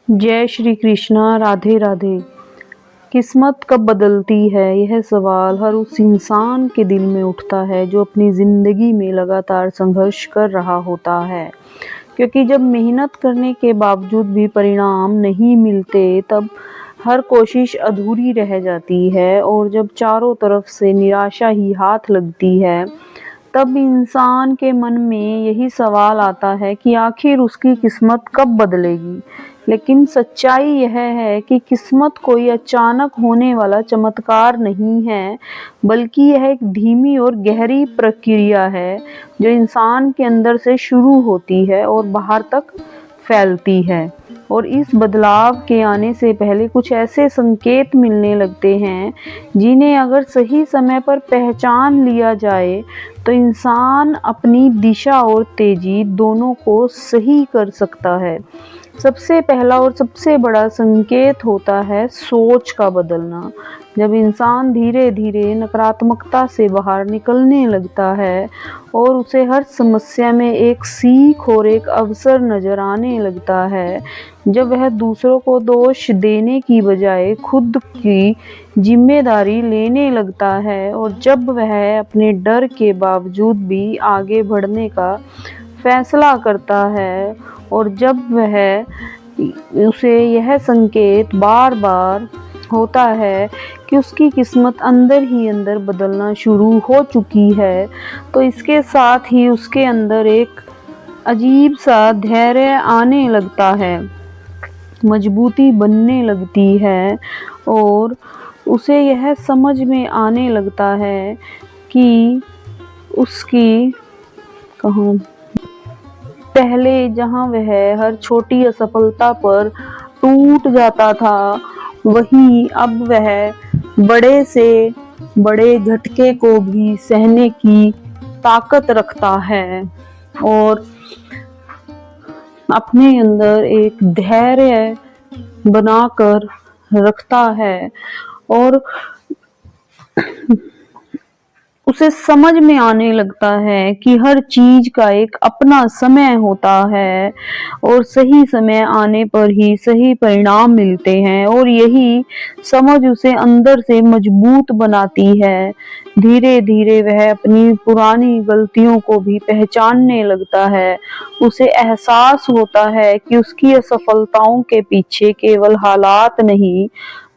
जय श्री कृष्णा। राधे राधे। किस्मत कब बदलती है, यह सवाल हर उस इंसान के दिल में उठता है जो अपनी ज़िंदगी में लगातार संघर्ष कर रहा होता है। क्योंकि जब मेहनत करने के बावजूद भी परिणाम नहीं मिलते तब हर कोशिश अधूरी रह जाती है, और जब चारों तरफ से निराशा ही हाथ लगती है तब इंसान के मन में यही सवाल आता है कि आखिर उसकी किस्मत कब बदलेगी। लेकिन सच्चाई यह है कि किस्मत कोई अचानक होने वाला चमत्कार नहीं है, बल्कि यह एक धीमी और गहरी प्रक्रिया है जो इंसान के अंदर से शुरू होती है और बाहर तक फैलती है। और इस बदलाव के आने से पहले कुछ ऐसे संकेत मिलने लगते हैं जिन्हें अगर सही समय पर पहचान लिया जाए तो इंसान अपनी दिशा और तेजी दोनों को सही कर सकता है। सबसे पहला और सबसे बड़ा संकेत होता है सोच का बदलना। जब इंसान धीरे धीरे नकारात्मकता से बाहर निकलने लगता है और उसे हर समस्या में एक सीख और एक अवसर नजर आने लगता है, जब वह दूसरों को दोष देने की बजाय खुद की जिम्मेदारी लेने लगता है, और जब वह अपने डर के बावजूद भी आगे बढ़ने का फैसला करता है, और जब वह उसे यह संकेत बार बार होता है कि उसकी किस्मत अंदर ही अंदर बदलना शुरू हो चुकी है, तो इसके साथ ही उसके अंदर एक अजीब सा धैर्य आने लगता है, मजबूती बनने लगती है, और उसे यह समझ में आने लगता है कि उसकी पहले जहां वह हर छोटी असफलता पर टूट जाता था, वहीं अब वह बड़े से बड़े झटके को भी सहने की ताकत रखता है और अपने अंदर एक धैर्य बनाकर रखता है। और उसे समझ में आने लगता है कि हर चीज का एक अपना समय होता है और सही समय आने पर ही सही परिणाम मिलते हैं, और यही समझ उसे अंदर से मजबूत बनाती है। धीरे धीरे वह अपनी पुरानी गलतियों को भी पहचानने लगता है। उसे एहसास होता है कि उसकी असफलताओं के पीछे केवल हालात नहीं,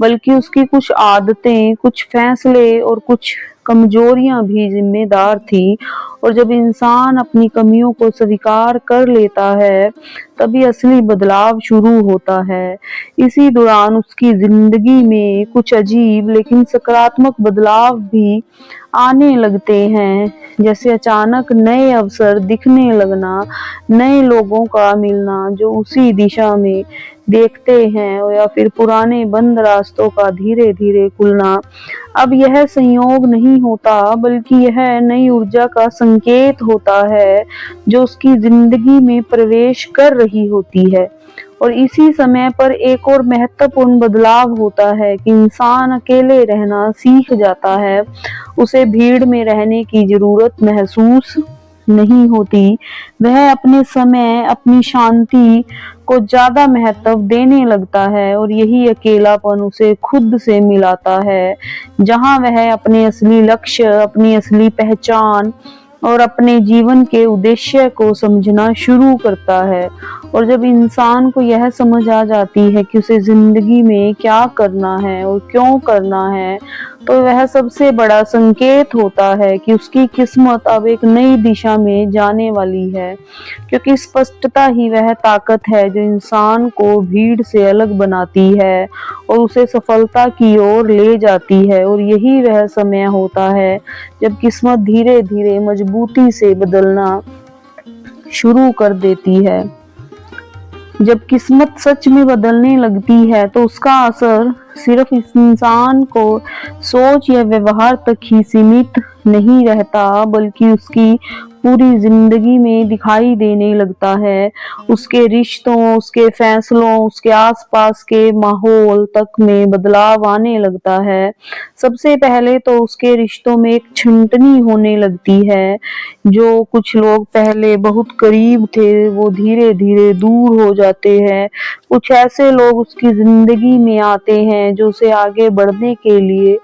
बल्कि उसकी कुछ आदतें, कुछ फैसले और कुछ कमजोरियां भी जिम्मेदार थी। और जब इंसान अपनी कमियों को स्वीकार कर लेता है तभी असली बदलाव शुरू होता है। इसी दौरान उसकी जिंदगी में कुछ अजीब लेकिन सकारात्मक बदलाव भी आने लगते हैं, जैसे अचानक नए अवसर दिखने लगना, नए लोगों का मिलना जो उसी दिशा में देखते हैं, या फिर पुराने बंद रास्तों का धीरे धीरे खुलना। अब यह संयोग नहीं होता, बल्कि यह नई ऊर्जा का संकेत होता है जो उसकी जिंदगी में प्रवेश कर रही होती है। और इसी समय पर एक और महत्वपूर्ण बदलाव होता है कि इंसान अकेले रहना सीख जाता है। उसे भीड़ में रहने की जरूरत महसूस नहीं होती। वह अपने समय, अपनी शांति को ज्यादा महत्व देने लगता है, और यही अकेलापन उसे खुद से मिलाता है, जहां वह अपने असली लक्ष्य, अपनी असली पहचान और अपने जीवन के उद्देश्य को समझना शुरू करता है। और जब इंसान को यह समझ आ जाती है कि उसे जिंदगी में क्या करना है और क्यों करना है, तो वह सबसे बड़ा संकेत होता है कि उसकी किस्मत अब एक नई दिशा में जाने वाली है। क्योंकि स्पष्टता ही वह ताकत है जो इंसान को भीड़ से अलग बनाती है और उसे सफलता की ओर ले जाती है। और यही वह समय होता है जब किस्मत धीरे धीरे मजबूती से बदलना शुरू कर देती है। जब किस्मत सच में बदलने लगती है तो उसका असर सिर्फ इस इंसान को सोच या व्यवहार तक ही सीमित नहीं रहता, बल्कि उसकी पूरी जिंदगी में दिखाई देने लगता है। उसके रिश्तों, उसके फैसलों, उसके आसपास के माहौल तक में बदलाव आने लगता है। सबसे पहले तो उसके रिश्तों में एक छंटनी होने लगती है। जो कुछ लोग पहले बहुत करीब थे, वो धीरे धीरे दूर हो जाते हैं। कुछ ऐसे लोग उसकी जिंदगी में आते हैं जो उसे आगे बढ़ने के लिए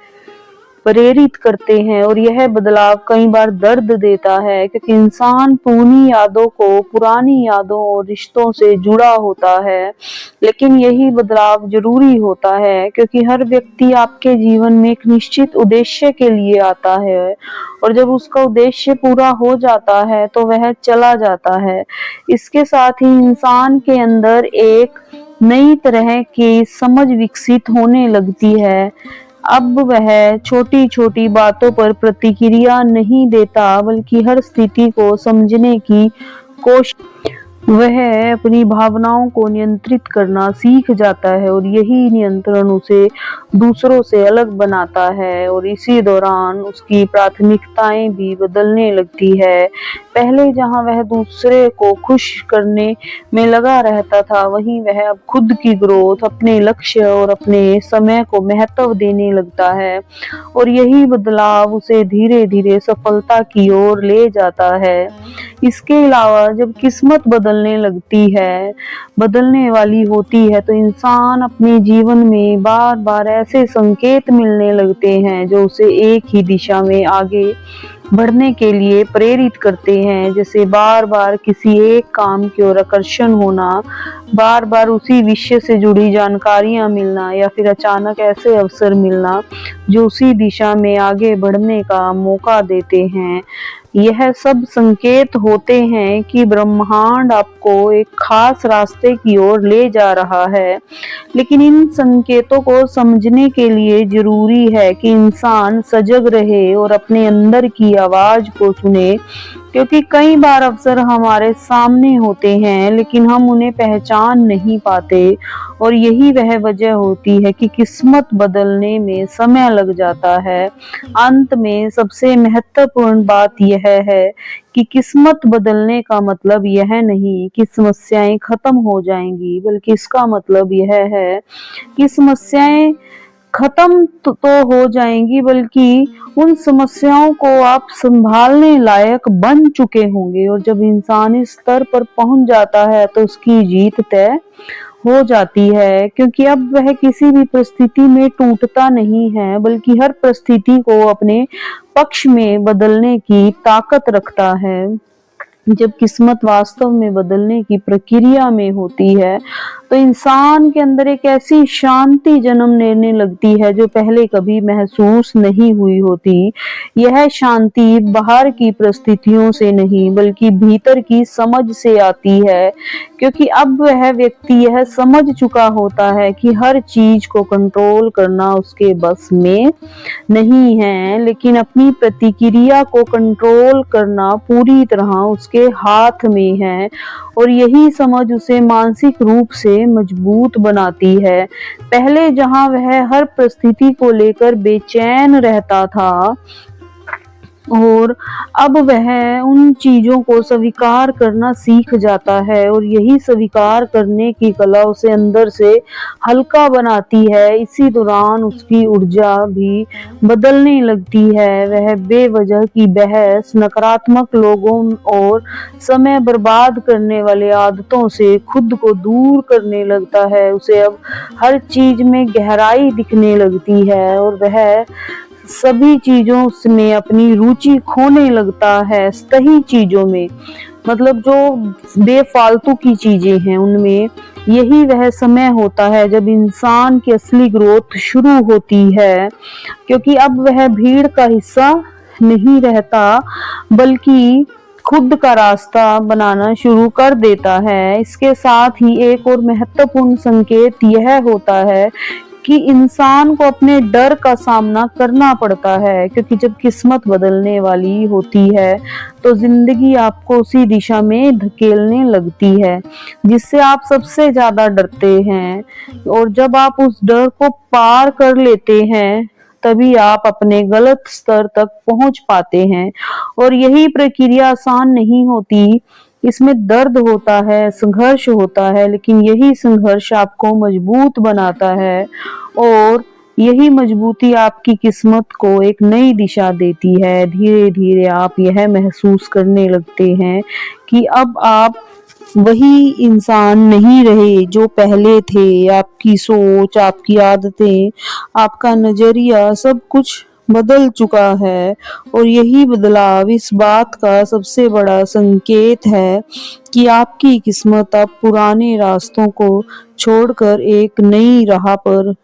प्रेरित करते हैं, और यह बदलाव कई बार दर्द देता है, क्योंकि इंसान पुरानी यादों और रिश्तों से जुड़ा होता है। लेकिन यही बदलाव जरूरी होता है, क्योंकि हर व्यक्ति आपके जीवन में एक निश्चित उद्देश्य के लिए आता है, और जब उसका उद्देश्य पूरा हो जाता है तो वह चला जाता है। इसके साथ ही इंसान के अंदर एक नई तरह की समझ विकसित होने लगती है। अब वह छोटी छोटी बातों पर प्रतिक्रिया नहीं देता, बल्कि हर स्थिति को समझने की कोशिश, वह अपनी भावनाओं को नियंत्रित करना सीख जाता है, और यही नियंत्रण उसे दूसरों से अलग बनाता है। और इसी दौरान उसकी प्राथमिकताएं भी बदलने लगती है। पहले जहां वह दूसरे को खुश करने में लगा रहता था, वहीं वह अब खुद की ग्रोथ, अपने लक्ष्य और अपने समय को महत्व देने लगता है। और यही बदलाव उसे धीरे धीरे सफलता की ओर ले जाता है। इसके अलावा जब किस्मत बदलने वाली होती है, तो इंसान अपने जीवन में बार बार ऐसे संकेत मिलने लगते हैं जो उसे एक ही दिशा में आगे बढ़ने के लिए प्रेरित करते हैं। जैसे बार बार किसी एक काम की ओर आकर्षण होना, बार बार उसी विषय से जुड़ी जानकारियां मिलना, या फिर अचानक ऐसे अवसर मिलना जो उसी दिशा में आगे बढ़ने का मौका देते हैं। यह सब संकेत होते हैं कि ब्रह्मांड आपको एक खास रास्ते की ओर ले जा रहा है। लेकिन इन संकेतों को समझने के लिए जरूरी है कि इंसान सजग रहे और अपने अंदर की आवाज को सुने, क्योंकि कई बार अवसर हमारे सामने होते हैं, लेकिन हम उन्हें पहचान नहीं पाते। और यही वह वजह होती है कि किस्मत बदलने में समय लग जाता है। अंत में सबसे महत्वपूर्ण बात यह है कि किस्मत बदलने का मतलब यह नहीं कि समस्याएं खत्म हो जाएंगी, बल्कि इसका मतलब यह है कि समस्याएं खत्म तो हो जाएंगी, बल्कि उन समस्याओं को आप संभालने लायक बन चुके होंगे। और जब इंसान इस स्तर पर पहुंच जाता है तो उसकी जीत तय हो जाती है, क्योंकि अब वह किसी भी परिस्थिति में टूटता नहीं है, बल्कि हर परिस्थिति को अपने पक्ष में बदलने की ताकत रखता है। जब किस्मत वास्तव में बदलने की प्रक्रिया में होती है, तो इंसान के अंदर एक ऐसी शांति जन्म लेने लगती है जो पहले कभी महसूस नहीं हुई होती। यह शांति बाहर की परिस्थितियों से नहीं, बल्कि भीतर की समझ से आती है, क्योंकि अब वह व्यक्ति यह समझ चुका होता है कि हर चीज को कंट्रोल करना उसके बस में नहीं है, लेकिन अपनी प्रतिक्रिया को कंट्रोल करना पूरी तरह उसके हाथ में है। और यही समझ उसे मानसिक रूप से मजबूत बनाती है। पहले जहां वह हर परिस्थिति को लेकर बेचैन रहता था, और अब वह उन चीजों को स्वीकार करना सीख जाता है, और यही स्वीकार करने की कला उसे अंदर से हल्का बनाती है। इसी दौरान उसकी ऊर्जा भी बदलने लगती है। वह बेवजह की बहस, नकारात्मक लोगों और समय बर्बाद करने वाले आदतों से खुद को दूर करने लगता है। उसे अब हर चीज में गहराई दिखने लगती है, और वह सभी चीजों में अपनी रुचि खोने लगता है। सही चीजों में, मतलब जो बेफालतू की चीजें हैं उनमें। यही वह समय होता है जब इंसान की असली ग्रोथ शुरू होती है, क्योंकि अब वह भीड़ का हिस्सा नहीं रहता, बल्कि खुद का रास्ता बनाना शुरू कर देता है। इसके साथ ही एक और महत्वपूर्ण संकेत यह होता है कि इंसान को अपने डर का सामना करना पड़ता है, क्योंकि जब किस्मत बदलने वाली होती है तो जिंदगी आपको उसी दिशा में धकेलने लगती है जिससे आप सबसे ज्यादा डरते हैं। और जब आप उस डर को पार कर लेते हैं, तभी आप अपने गलत स्तर तक पहुंच पाते हैं। और यही प्रक्रिया आसान नहीं होती, इसमें दर्द होता है, संघर्ष होता है, लेकिन यही संघर्ष आपको मजबूत बनाता है और यही मजबूती आपकी किस्मत को एक नई दिशा देती है। धीरे धीरे आप यह महसूस करने लगते हैं कि अब आप वही इंसान नहीं रहे जो पहले थे। आपकी सोच, आपकी आदतें, आपका नजरिया सब कुछ बदल चुका है और यही बदलाव इस बात का सबसे बड़ा संकेत है कि आपकी किस्मत अब पुराने रास्तों को छोड़कर एक नई राह पर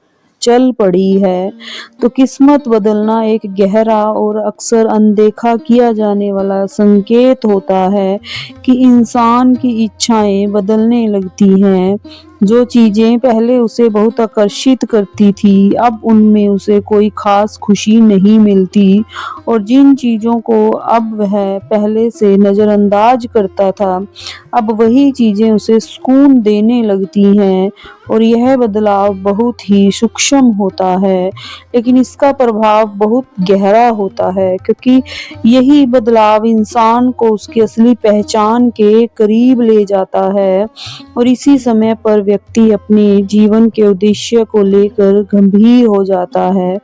चल पड़ी है। तो किस्मत बदलना एक गहरा और अक्सर अनदेखा किया जाने वाला संकेत होता है कि इंसान की इच्छाएं बदलने लगती हैं। जो चीजें पहले उसे बहुत आकर्षित करती थी, अब उनमें उसे कोई खास खुशी नहीं मिलती और जिन चीजों को अब वह पहले से नजरअंदाज करता था, अब वही चीजें उसे सुकून देने लगती हैं। और यह बदलाव बहुत ही सूक्ष्म होता है, लेकिन इसका प्रभाव बहुत गहरा होता है, क्योंकि यही बदलाव इंसान को उसकी असली पहचान के करीब ले जाता है। और इसी समय पर व्यक्ति अपने जीवन के उद्देश्य को लेकर गंभीर हो जाता है।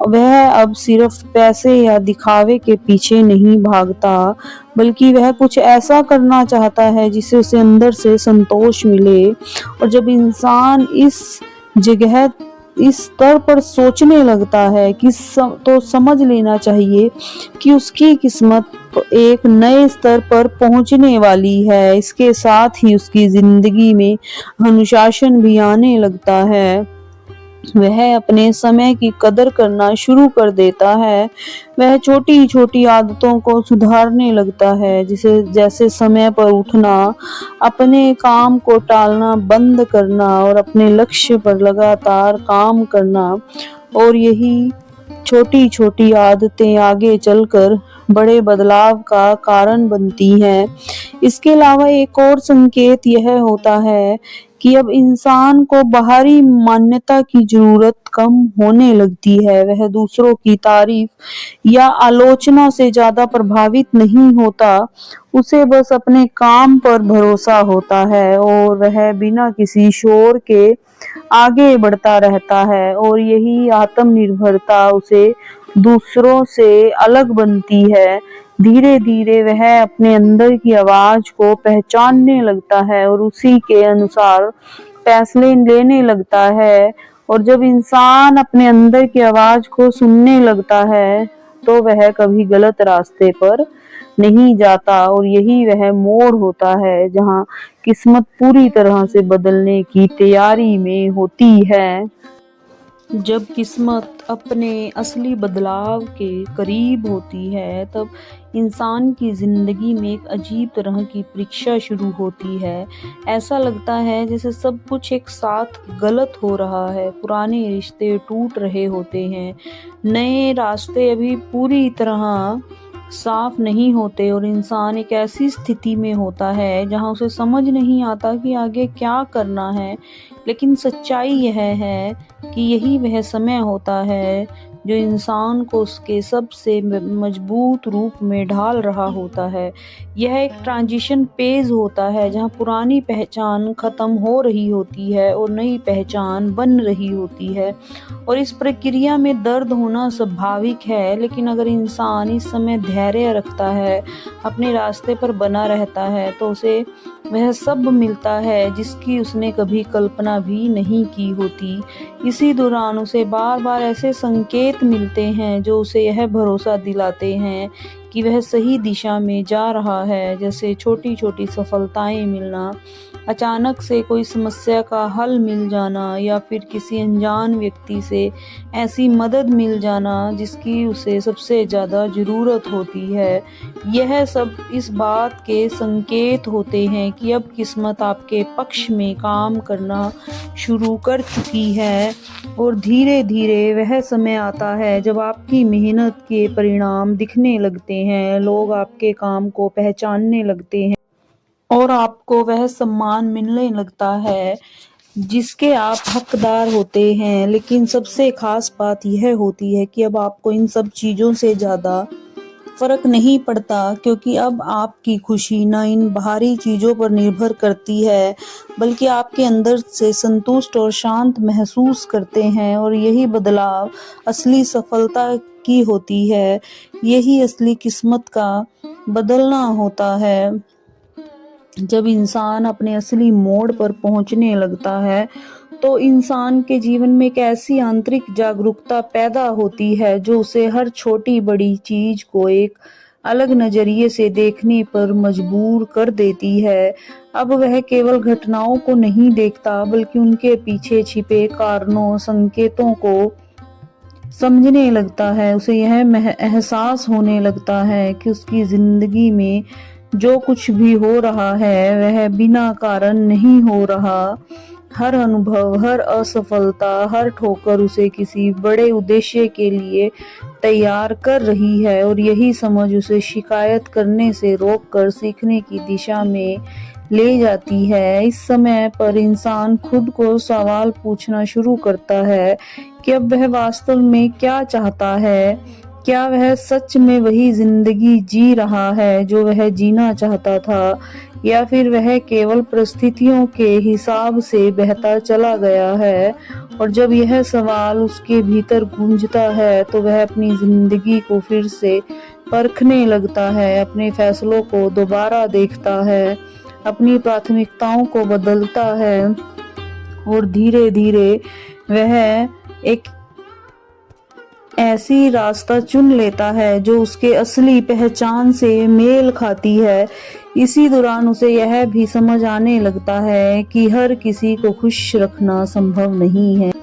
वह अब सिर्फ पैसे या दिखावे के पीछे नहीं भागता, बल्कि वह कुछ ऐसा करना चाहता है जिससे उसे अंदर से संतोष मिले। और जब इंसान जगह इस स्तर पर सोचने लगता है कि तो समझ लेना चाहिए कि उसकी किस्मत एक नए स्तर पर पहुंचने वाली है। इसके साथ ही उसकी जिंदगी में अनुशासन भी आने लगता है। वह अपने समय की कदर करना शुरू कर देता है। वह छोटी छोटी आदतों को सुधारने लगता है, जैसे समय पर उठना, अपने काम को टालना बंद करना और अपने लक्ष्य पर लगातार काम करना। और यही छोटी छोटी आदतें आगे चलकर बड़े बदलाव का कारण बनती हैं। इसके अलावा एक और संकेत यह होता है कि अब इंसान को बाहरी मान्यता की जरूरत कम होने लगती है। वह दूसरों की तारीफ या आलोचना से ज्यादा प्रभावित नहीं होता। उसे बस अपने काम पर भरोसा होता है और वह बिना किसी शोर के आगे बढ़ता रहता है। और यही आत्मनिर्भरता उसे दूसरों से अलग बनती है। धीरे धीरे वह अपने अंदर की आवाज को पहचानने लगता है और उसी के अनुसार फैसले लेने लगता है। और जब इंसान अपने अंदर की आवाज को सुनने लगता है, तो वह कभी गलत रास्ते पर नहीं जाता। और यही वह मोड़ होता है जहां किस्मत पूरी तरह से बदलने की तैयारी में होती है। जब किस्मत अपने असली बदलाव के करीब होती है, तब इंसान की जिंदगी में एक अजीब तरह की परीक्षा शुरू होती है। ऐसा लगता है जैसे सब कुछ एक साथ गलत हो रहा है। पुराने रिश्ते टूट रहे होते हैं, नए रास्ते अभी पूरी तरह साफ नहीं होते और इंसान एक ऐसी स्थिति में होता है जहां उसे समझ नहीं आता कि आगे क्या करना है। लेकिन सच्चाई यह है कि यही वह समय होता है जो इंसान को उसके सबसे मजबूत रूप में ढाल रहा होता है। यह एक ट्रांजिशन फेज होता है जहां पुरानी पहचान खत्म हो रही होती है और नई पहचान बन रही होती है। और इस प्रक्रिया में दर्द होना स्वाभाविक है, लेकिन अगर इंसान इस समय धैर्य रखता है, अपने रास्ते पर बना रहता है, तो उसे वह सब मिलता है जिसकी उसने कभी कल्पना भी नहीं की होती। इसी दौरान उसे बार बार ऐसे संकेत मिलते हैं जो उसे यह भरोसा दिलाते हैं कि वह सही दिशा में जा रहा है, जैसे छोटी छोटी सफलताएं मिलना, अचानक से कोई समस्या का हल मिल जाना, या फिर किसी अनजान व्यक्ति से ऐसी मदद मिल जाना जिसकी उसे सबसे ज़्यादा ज़रूरत होती है। यह सब इस बात के संकेत होते हैं कि अब किस्मत आपके पक्ष में काम करना शुरू कर चुकी है। और धीरे धीरे वह समय आता है जब आपकी मेहनत के परिणाम दिखने लगते हैं, लोग आपके काम को पहचानने लगते हैं और आपको वह सम्मान मिलने लगता है जिसके आप हकदार होते हैं। लेकिन सबसे खास बात यह होती है कि अब आपको इन सब चीज़ों से ज़्यादा फर्क नहीं पड़ता, क्योंकि अब आपकी खुशी ना इन बाहरी चीज़ों पर निर्भर करती है, बल्कि आपके अंदर से संतुष्ट और शांत महसूस करते हैं। और यही बदलाव असली सफलता की होती है, यही असली किस्मत का बदलना होता है। जब इंसान अपने असली मोड़ पर पहुंचने लगता है तो इंसान के जीवन में एक ऐसी आंतरिक जागरूकता पैदा होती है जो उसे हर छोटी बड़ी चीज को एक अलग नजरिए से देखने पर मजबूर कर देती है। अब वह केवल घटनाओं को नहीं देखता, बल्कि उनके पीछे छिपे कारणों संकेतों को समझने लगता है। उसे यह एहसास होने लगता है कि उसकी जिंदगी में जो कुछ भी हो रहा है वह बिना कारण नहीं हो रहा। हर अनुभव, हर असफलता, हर ठोकर उसे किसी बड़े उद्देश्य के लिए तैयार कर रही है, और यही समझ उसे शिकायत करने से रोककर सीखने की दिशा में ले जाती है। इस समय पर इंसान खुद को सवाल पूछना शुरू करता है कि अब वह वास्तव में क्या चाहता है। क्या वह सच में वही जिंदगी जी रहा है जो वह जीना चाहता था, या फिर वह केवल परिस्थितियों के हिसाब से बहता चला गया है। और जब यह सवाल उसके भीतर गूंजता है तो वह अपनी जिंदगी को फिर से परखने लगता है, अपने फैसलों को दोबारा देखता है, अपनी प्राथमिकताओं को बदलता है, और धीरे धीरे वह एक ऐसी रास्ता चुन लेता है जो उसके असली पहचान से मेल खाती है। इसी दौरान उसे यह भी समझ आने लगता है कि हर किसी को खुश रखना संभव नहीं है।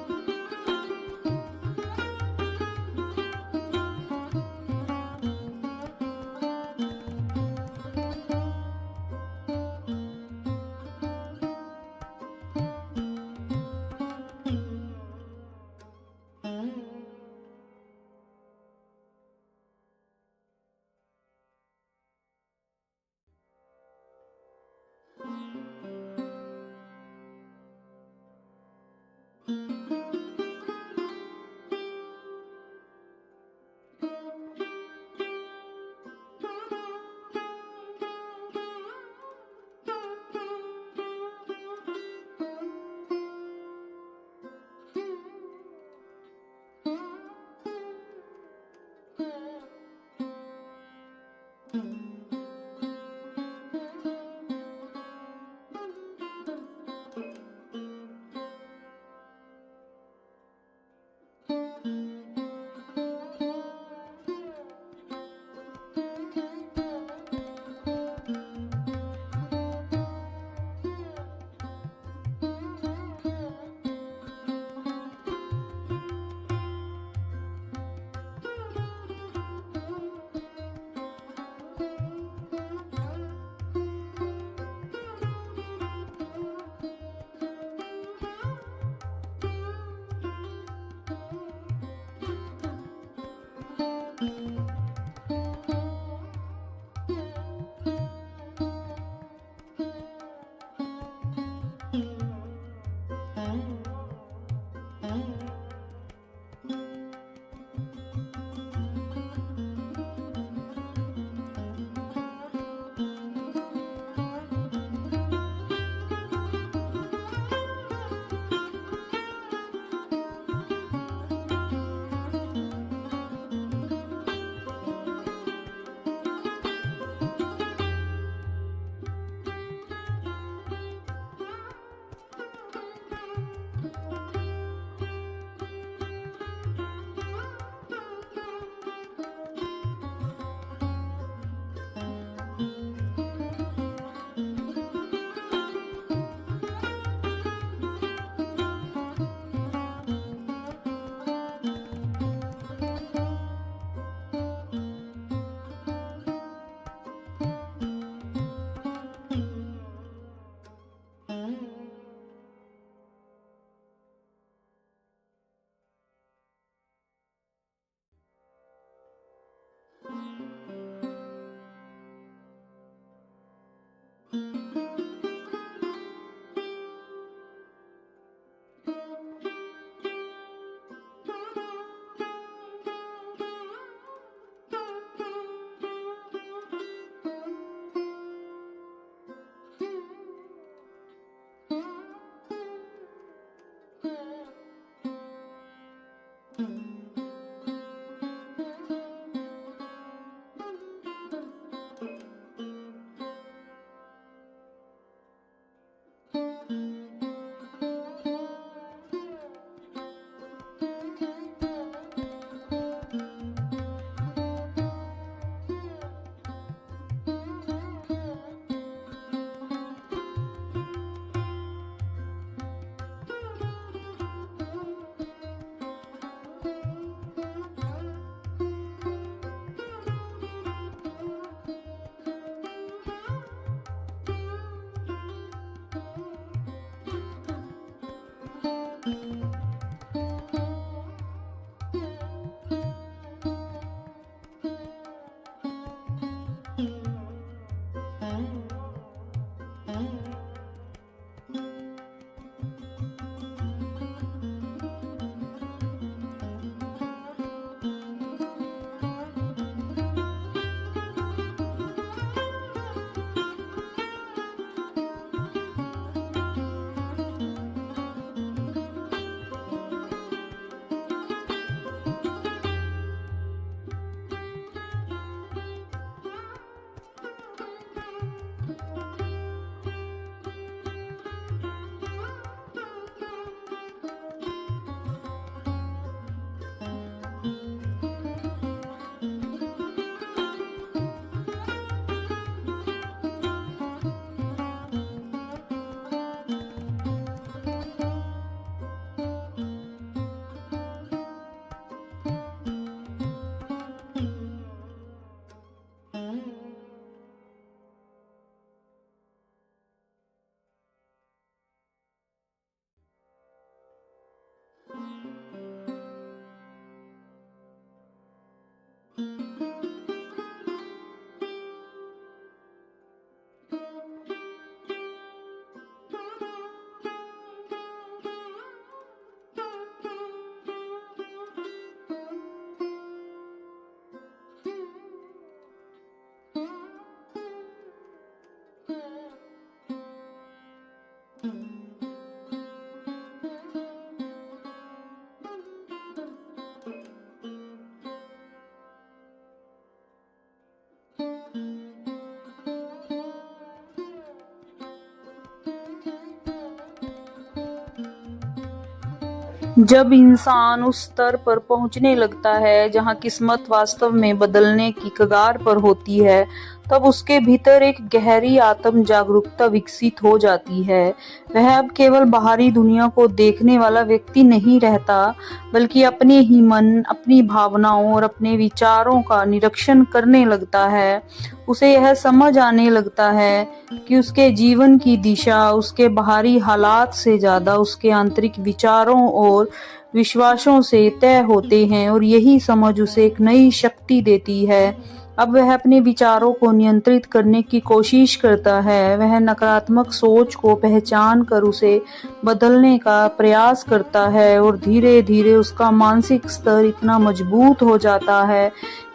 जब इंसान उस स्तर पर पहुंचने लगता है जहां किस्मत वास्तव में बदलने की कगार पर होती है, तब उसके भीतर एक गहरी आत्म जागरूकता विकसित हो जाती है। वह अब केवल बाहरी दुनिया को देखने वाला व्यक्ति नहीं रहता, बल्कि अपने ही मन, अपनी भावनाओं और अपने विचारों का निरीक्षण करने लगता है। उसे यह समझ आने लगता है कि उसके जीवन की दिशा उसके बाहरी हालात से ज्यादा उसके आंतरिक विचारों और विश्वासों से तय होते हैं, और यही समझ उसे एक नई शक्ति देती है। अब वह अपने विचारों को नियंत्रित करने की कोशिश करता है। वह नकारात्मक सोच को पहचान कर उसे बदलने का प्रयास करता है, और धीरे धीरे उसका मानसिक स्तर इतना मजबूत हो जाता है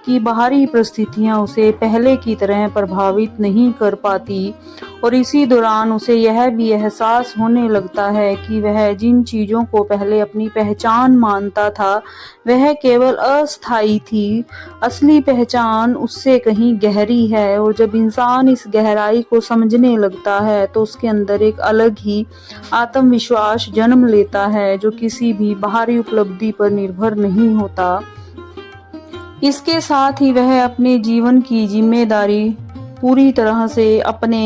कि बाहरी परिस्थितियां उसे पहले की तरह प्रभावित नहीं कर पाती। और इसी दौरान उसे यह भी एहसास होने लगता है कि वह जिन चीजों को पहले अपनी पहचान मानता था, वह केवल अस्थायी थी। असली पहचान उससे कहीं गहरी है, और जब इंसान इस गहराई को समझने लगता है तो उसके अंदर एक अलग ही आत्मविश्वास जन्म लेता है, जो किसी भी बाहरी उपलब्धि पर निर्भर नहीं होता। इसके साथ ही वह अपने जीवन की जिम्मेदारी पूरी तरह से अपने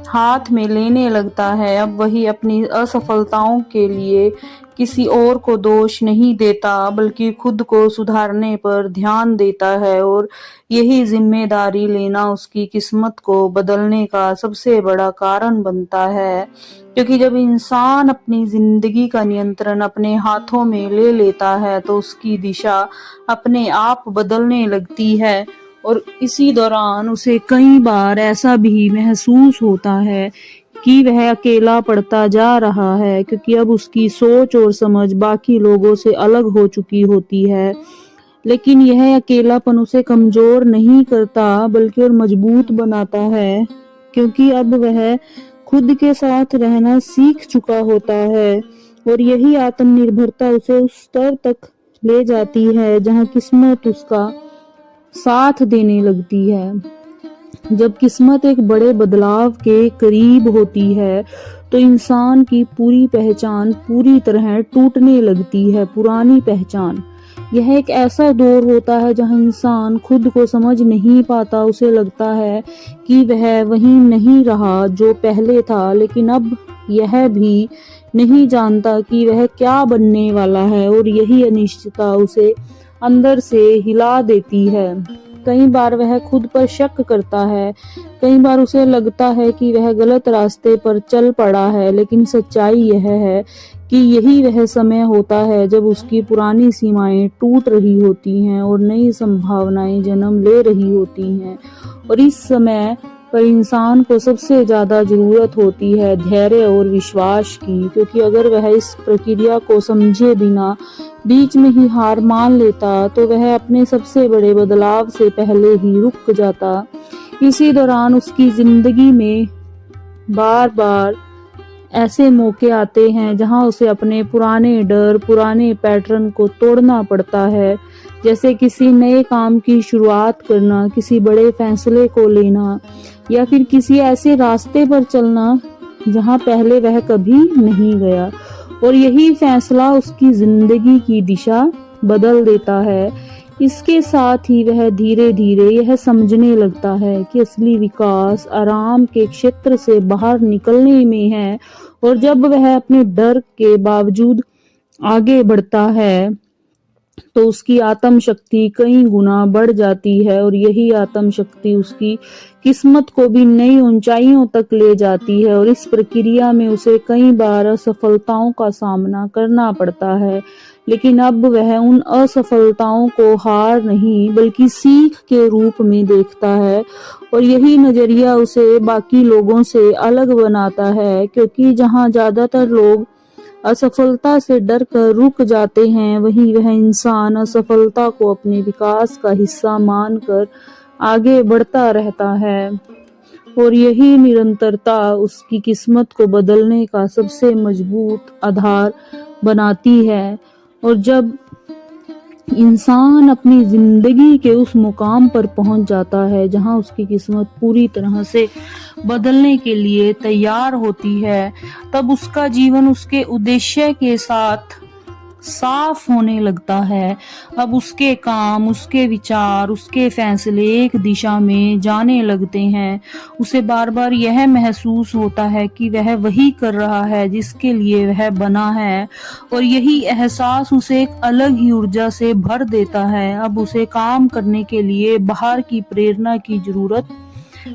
हाथ में लेने लगता है। अब वही अपनी असफलताओं के लिए किसी और को दोष नहीं देता, बल्कि खुद को सुधारने पर ध्यान देता है, और यही जिम्मेदारी लेना उसकी किस्मत को बदलने का सबसे बड़ा कारण बनता है। क्योंकि जब इंसान अपनी जिंदगी का नियंत्रण अपने हाथों में ले लेता है तो उसकी दिशा अपने आप बदलने लगती है। और इसी दौरान उसे कई बार ऐसा भी महसूस होता है कि वह अकेला पड़ता जा रहा है, क्योंकि अब उसकी सोच और समझ बाकी लोगों से अलग हो चुकी होती है। लेकिन यह अकेलापन उसे कमजोर नहीं करता, बल्कि और मजबूत बनाता है, क्योंकि अब वह खुद के साथ रहना सीख चुका होता है। और यही आत्मनिर्भरता उसे उस स्तर तक ले जाती है जहाँ किस्मत उसका साथ देने लगती है। जब किस्मत एक बड़े बदलाव के करीब होती है तो इंसान की पूरी पहचान पूरी तरह टूटने लगती है। पुरानी पहचान, यह एक ऐसा दौर होता है जहां इंसान खुद को समझ नहीं पाता। उसे लगता है कि वह वही नहीं रहा जो पहले था, लेकिन अब यह भी नहीं जानता कि वह क्या बनने वाला है, और यही अनिश्चितता उसे अंदर से हिला देती है। कई बार वह खुद पर शक करता है, कई बार उसे लगता है कि वह गलत रास्ते पर चल पड़ा है, लेकिन सच्चाई यह है कि यही वह समय होता है जब उसकी पुरानी सीमाएं टूट रही होती हैं और नई संभावनाएं जन्म ले रही होती हैं। और इस समय पर इंसान को सबसे ज्यादा जरूरत होती है धैर्य और विश्वास की, क्योंकि अगर वह इस प्रक्रिया को समझे बिना बीच में ही हार मान लेता तो वह अपने सबसे बड़े बदलाव से पहले ही रुक जाता। इसी दौरान उसकी जिंदगी में बार बार ऐसे मौके आते हैं जहां उसे अपने पुराने डर, पुराने पैटर्न को तोड़ना पड़ता है, जैसे किसी नए काम की शुरुआत करना, किसी बड़े फैसले को लेना, या फिर किसी ऐसे रास्ते पर चलना जहां पहले वह कभी नहीं गया। और यही फैसला उसकी जिंदगी की दिशा बदल देता है। इसके साथ ही वह धीरे धीरे यह समझने लगता है कि असली विकास आराम के क्षेत्र से बाहर निकलने में है, और जब वह अपने डर के बावजूद आगे बढ़ता है तो उसकी आत्म शक्ति कई गुना बढ़ जाती है, और यही आत्म शक्ति उसकी किस्मत को भी नई ऊंचाइयों तक ले जाती है। और इस प्रक्रिया में उसे कई बार असफलताओं का सामना करना पड़ता है, लेकिन अब वह उन असफलताओं को हार नहीं बल्कि सीख के रूप में देखता है। और यही नजरिया उसे बाकी लोगों से अलग बनाता है, क्योंकि जहां ज्यादातर लोग असफलता से डर कर रुक जाते हैं, वहीं वह इंसान असफलता को अपने विकास का हिस्सा मानकर आगे बढ़ता रहता है। और यही निरंतरता उसकी किस्मत को बदलने का सबसे मजबूत आधार बनाती है। और जब इंसान अपनी जिंदगी के उस मुकाम पर पहुंच जाता है जहां उसकी किस्मत पूरी तरह से बदलने के लिए तैयार होती है, तब उसका जीवन उसके उद्देश्य के साथ साफ होने लगता है। अब उसके काम, उसके विचार, उसके फैसले एक दिशा में जाने लगते हैं। उसे बार बार यह महसूस होता है कि वह वही कर रहा है जिसके लिए वह बना है, और यही एहसास उसे एक अलग ही ऊर्जा से भर देता है। अब उसे काम करने के लिए बाहर की प्रेरणा की जरूरत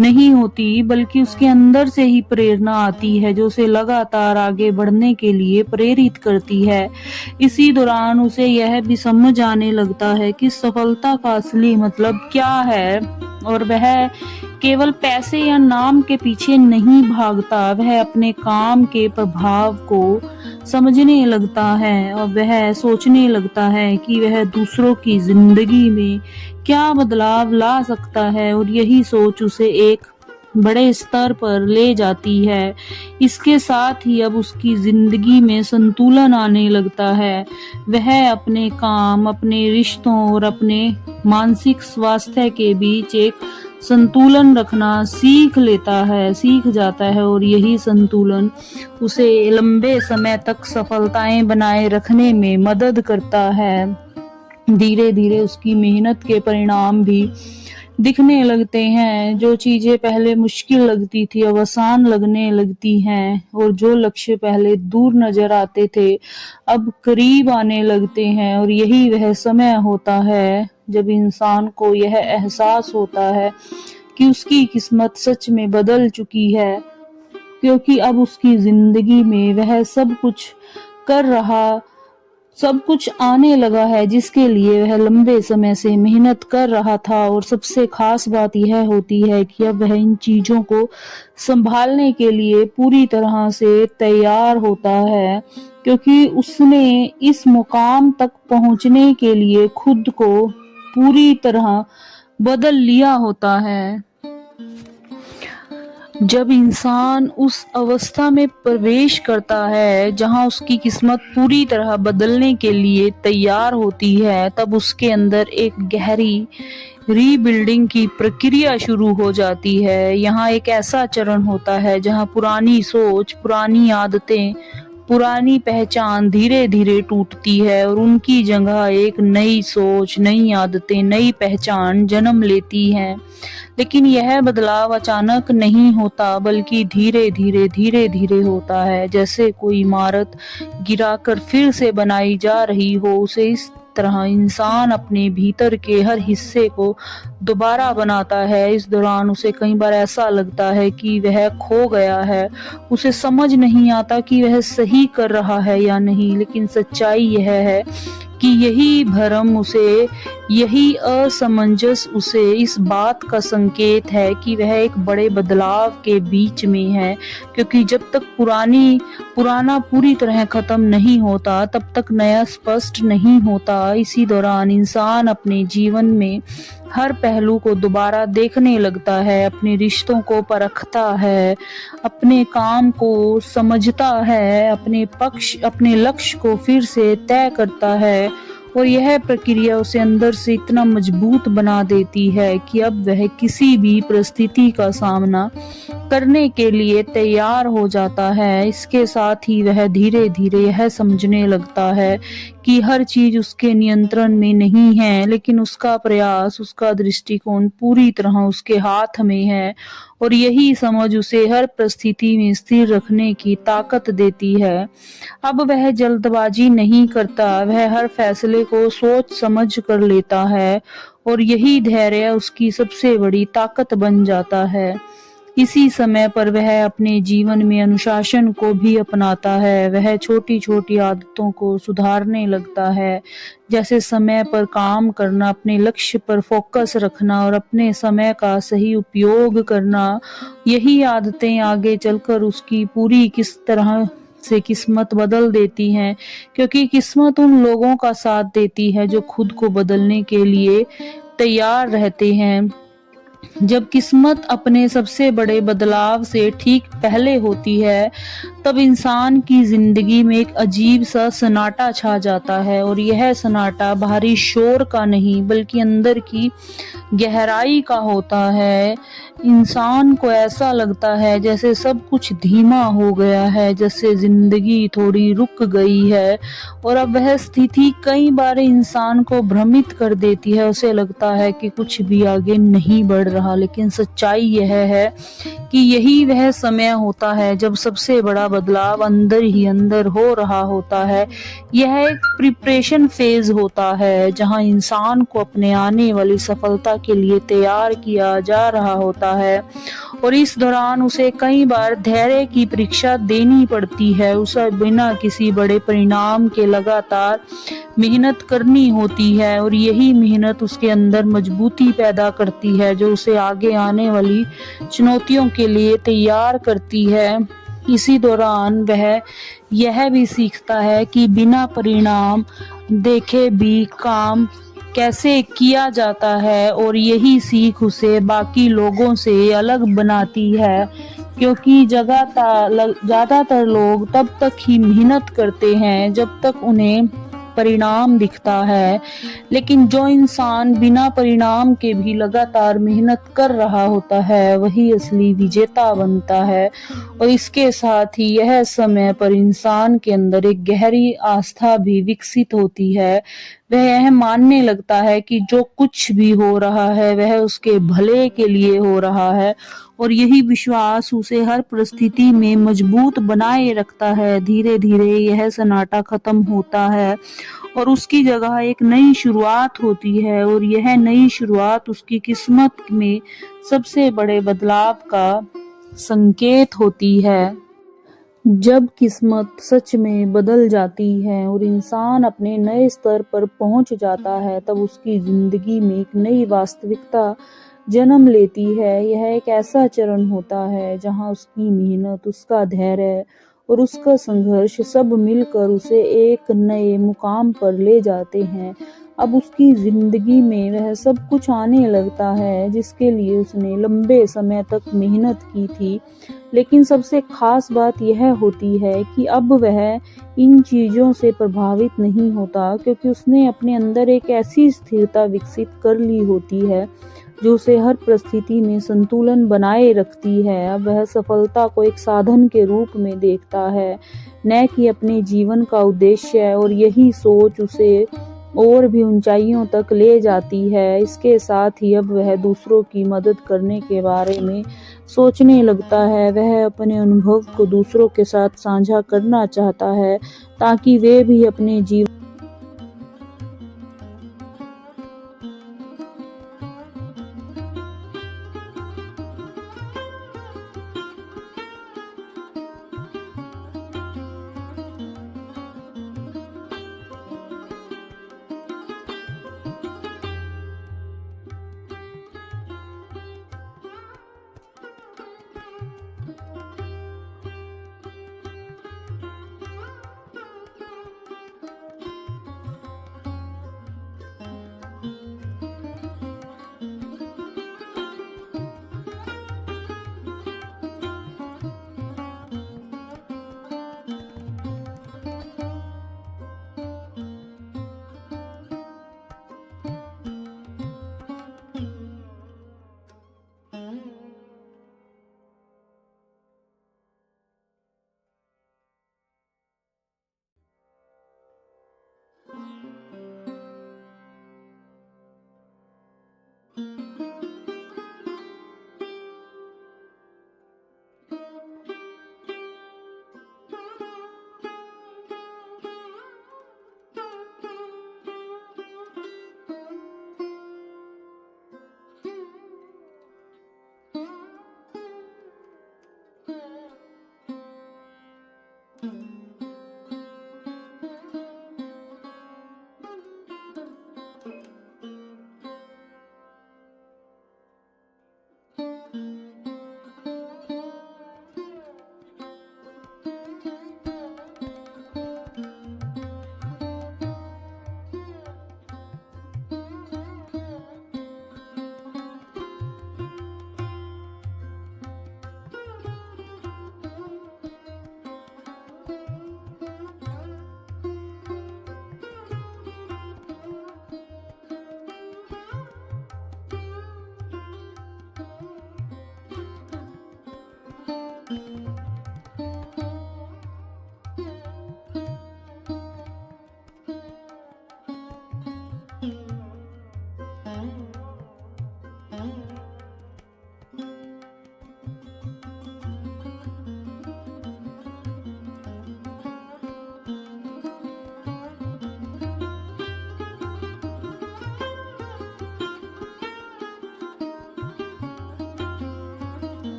नहीं होती, बल्कि उसके अंदर से ही प्रेरणा आती है जो उसे लगातार आगे बढ़ने के लिए प्रेरित करती है। इसी दौरान उसे यह भी समझ आने लगता है कि सफलता का असली मतलब क्या है, और वह केवल पैसे या नाम के पीछे नहीं भागता। वह अपने काम के प्रभाव को समझने लगता है, और वह सोचने लगता है कि वह दूसरों की जिंदगी में क्या बदलाव ला सकता है, और यही सोच उसे एक बड़े स्तर पर ले जाती है। इसके साथ ही अब उसकी जिंदगी में संतुलन आने लगता है। वह अपने काम, अपने रिश्तों और अपने मानसिक स्वास्थ्य के बीच एक संतुलन रखना सीख जाता है, और यही संतुलन उसे लंबे समय तक सफलताएं बनाए रखने में मदद करता है। धीरे धीरे उसकी मेहनत के परिणाम भी दिखने लगते हैं। जो चीजें पहले मुश्किल लगती थी अब आसान लगने लगती हैं, और जो लक्ष्य पहले दूर नजर आते थे अब करीब आने लगते हैं। और यही वह समय होता है जब इंसान को यह एहसास होता है कि उसकी किस्मत सच में बदल चुकी है, क्योंकि अब उसकी जिंदगी में वह सब कुछ आने लगा है जिसके लिए वह लंबे समय से मेहनत कर रहा था। और सबसे खास बात यह होती है कि अब वह इन चीजों को संभालने के लिए पूरी तरह से तैयार होता है, क्योंकि उसने इस मुकाम तक पहुंचने के लिए खुद को पूरी तरह बदल लिया होता है। जब इंसान उस अवस्था में प्रवेश करता है जहां उसकी किस्मत पूरी तरह बदलने के लिए तैयार होती है, तब उसके अंदर एक गहरी रीबिल्डिंग की प्रक्रिया शुरू हो जाती है। यहाँ एक ऐसा चरण होता है जहाँ पुरानी सोच, पुरानी आदतें, पुरानी पहचान धीरे धीरे टूटती है और उनकी जगह एक नई सोच, नई आदतें, नई पहचान जन्म लेती हैं। लेकिन यह बदलाव अचानक नहीं होता, बल्कि धीरे धीरे होता है, जैसे कोई इमारत गिराकर फिर से बनाई जा रही हो। उसे इस तरह इंसान अपने भीतर के हर हिस्से को दोबारा बनाता है। इस दौरान उसे कई बार ऐसा लगता है कि वह खो गया है, उसे समझ नहीं आता कि वह सही कर रहा है या नहीं। लेकिन सच्चाई यह है कि यही भ्रम उसे, यही असमंजस उसे इस बात का संकेत है कि वह एक बड़े बदलाव के बीच में है, क्योंकि जब तक पुराना पूरी तरह खत्म नहीं होता, तब तक नया स्पष्ट नहीं होता। इसी दौरान इंसान अपने जीवन में हर पहलू को दोबारा देखने लगता है, अपने रिश्तों को परखता है, अपने काम को समझता है, अपने लक्ष्य को फिर से तय करता है। और यह प्रक्रिया उसे अंदर से इतना मजबूत बना देती है कि अब वह किसी भी परिस्थिति का सामना करने के लिए तैयार हो जाता है। इसके साथ ही वह धीरे धीरे यह समझने लगता है कि हर चीज उसके नियंत्रण में नहीं है, लेकिन उसका प्रयास, उसका दृष्टिकोण पूरी तरह उसके हाथ में है। और यही समझ उसे हर परिस्थिति में स्थिर रखने की ताकत देती है। अब वह जल्दबाजी नहीं करता, वह हर फैसले को सोच समझ कर लेता है, और यही धैर्य उसकी सबसे बड़ी ताकत बन जाता है। इसी समय पर वह अपने जीवन में अनुशासन को भी अपनाता है। वह छोटी छोटी आदतों को सुधारने लगता है, जैसे समय पर काम करना, अपने लक्ष्य पर फोकस रखना और अपने समय का सही उपयोग करना। यही आदतें आगे चलकर उसकी पूरी किस तरह से किस्मत बदल देती हैं, क्योंकि किस्मत उन लोगों का साथ देती है जो खुद को बदलने के लिए तैयार रहते हैं। जब किस्मत अपने सबसे बड़े बदलाव से ठीक पहले होती है, तब इंसान की जिंदगी में एक अजीब सा सन्नाटा छा जाता है। और यह सन्नाटा बाहरी शोर का नहीं, बल्कि अंदर की गहराई का होता है। इंसान को ऐसा लगता है जैसे सब कुछ धीमा हो गया है, जैसे जिंदगी थोड़ी रुक गई है। और अब वह स्थिति कई बार इंसान को भ्रमित कर देती है। उसे लगता है कि कुछ भी आगे नहीं बढ़ रहा, लेकिन सच्चाई यह है कि यही वह समय होता है जब सबसे बड़ा बदलाव अंदर ही अंदर हो रहा होता है। यह एक प्रिपरेशन फेज होता है, जहां इंसान को अपने आने वाली सफलता के लिए तैयार किया जा रहा होता है। और इस दौरान उसे कई बार धैर्य की परीक्षा देनी पड़ती है। उसे बिना किसी बड़े परिणाम के लगातार मेहनत करनी होती है, और यही मेहनत उसके अंदर मजबूती पैदा करती है, जो उसे आगे आने वाली चुनौतियों के लिए तैयार करती है। इसी दौरान वह यह भी सीखता है कि बिना परिणाम देखे भी काम कैसे किया जाता है, और यही सीख उसे बाकी लोगों से अलग बनाती है, क्योंकि ज्यादातर लोग तब तक ही मेहनत करते हैं जब तक उन्हें परिणाम दिखता है। लेकिन जो इंसान बिना परिणाम के भी लगातार मेहनत कर रहा होता है, वही असली विजेता बनता है। और इसके साथ ही यह समय पर इंसान के अंदर एक गहरी आस्था भी विकसित होती है। वह यह मानने लगता है कि जो कुछ भी हो रहा है वह उसके भले के लिए हो रहा है, और यही विश्वास उसे हर परिस्थिति में मजबूत बनाए रखता है। धीरे धीरे यह सन्नाटा खत्म होता है और उसकी जगह एक नई शुरुआत होती है, और यह नई शुरुआत उसकी किस्मत में सबसे बड़े बदलाव का संकेत होती है। जब किस्मत सच में बदल जाती है और इंसान अपने नए स्तर पर पहुंच जाता है, तब उसकी जिंदगी में एक नई वास्तविकता जन्म लेती है। यह एक ऐसा चरण होता है जहां उसकी मेहनत, उसका धैर्य और उसका संघर्ष सब मिलकर उसे एक नए मुकाम पर ले जाते हैं। अब उसकी जिंदगी में वह सब कुछ आने लगता है जिसके लिए उसने लंबे समय तक मेहनत की थी। लेकिन सबसे खास बात यह होती है कि अब वह इन चीज़ों से प्रभावित नहीं होता, क्योंकि उसने अपने अंदर एक ऐसी स्थिरता विकसित कर ली होती है जो उसे हर परिस्थिति में संतुलन बनाए रखती है। अब वह सफलता को एक साधन के रूप में देखता है, न कि अपने जीवन का उद्देश्य, और यही सोच उसे और भी ऊंचाइयों तक ले जाती है। इसके साथ ही अब वह दूसरों की मदद करने के बारे में सोचने लगता है। वह अपने अनुभव को दूसरों के साथ साझा करना चाहता है ताकि वे भी अपने जीवन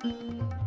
की।